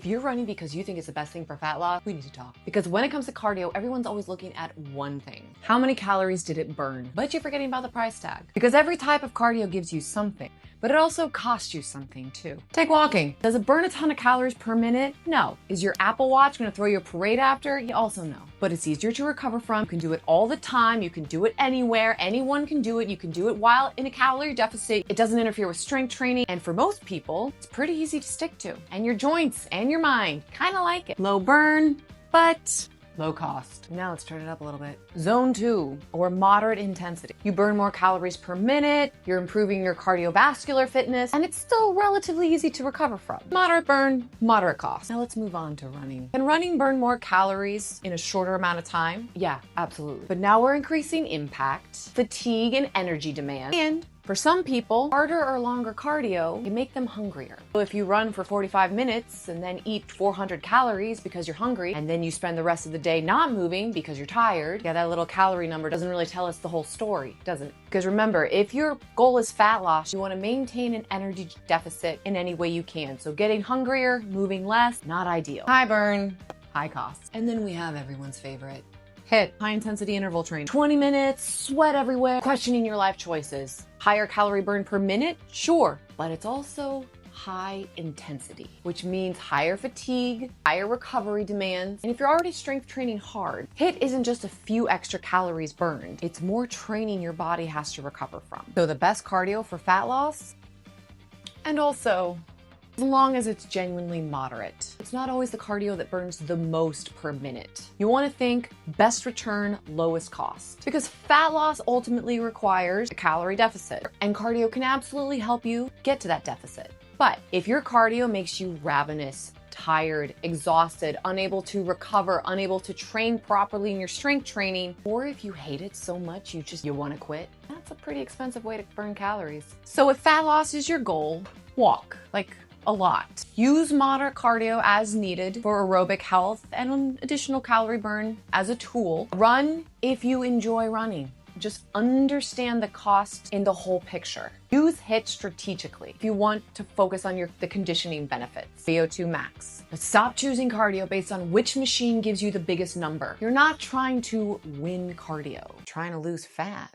If you're running because you think it's the best thing for fat loss, we need to talk. Because when it comes to cardio, everyone's always looking at one thing. How many calories did it burn? But you're forgetting about the price tag. Because every type of cardio gives you something, but it also costs you something too. Take walking. Does it burn a ton of calories per minute? No. Is your Apple Watch gonna throw you a parade after? You also know. But it's easier to recover from. You can do it all the time. You can do it anywhere. Anyone can do it. You can do it while in a calorie deficit. It doesn't interfere with strength training. And for most people, it's pretty easy to stick to. And your joints and your mind kind of like it. Low burn, but low cost. Now let's turn it up a little bit. Zone 2, or moderate intensity. You burn more calories per minute, you're improving your cardiovascular fitness, and it's still relatively easy to recover from. Moderate burn, moderate cost. Now let's move on to running. Can running burn more calories in a shorter amount of time? Yeah, absolutely. But now we're increasing impact, fatigue, and energy demand. And for some people, harder or longer cardio can make them hungrier. So if you run for 45 minutes and then eat 400 calories because you're hungry, and then you spend the rest of the day not moving because you're tired, yeah, that little calorie number doesn't really tell us the whole story, does it? Because remember, if your goal is fat loss, you want to maintain an energy deficit in any way you can. So getting hungrier, moving less, not ideal. High burn, high cost. And then we have everyone's favorite. HIIT, high intensity interval training. 20 minutes, sweat everywhere, questioning your life choices. Higher calorie burn per minute? Sure, but it's also high intensity, which means higher fatigue, higher recovery demands. And if you're already strength training hard, HIIT isn't just a few extra calories burned. It's more training your body has to recover from. So the best cardio for fat loss, and also as long as it's genuinely moderate. It's not always the cardio that burns the most per minute. You want to think best return, lowest cost. Because fat loss ultimately requires a calorie deficit, and cardio can absolutely help you get to that deficit. But if your cardio makes you ravenous, tired, exhausted, unable to recover, unable to train properly in your strength training, or if you hate it so much you want to quit, that's a pretty expensive way to burn calories. So if fat loss is your goal, walk. Like, a lot. Use moderate cardio as needed for aerobic health and additional calorie burn as a tool. Run if you enjoy running. Just understand the cost in the whole picture. Use HIIT strategically if you want to focus on the conditioning benefits, VO2 max. But stop choosing cardio based on which machine gives you the biggest number. You're not trying to win cardio, you're trying to lose fat.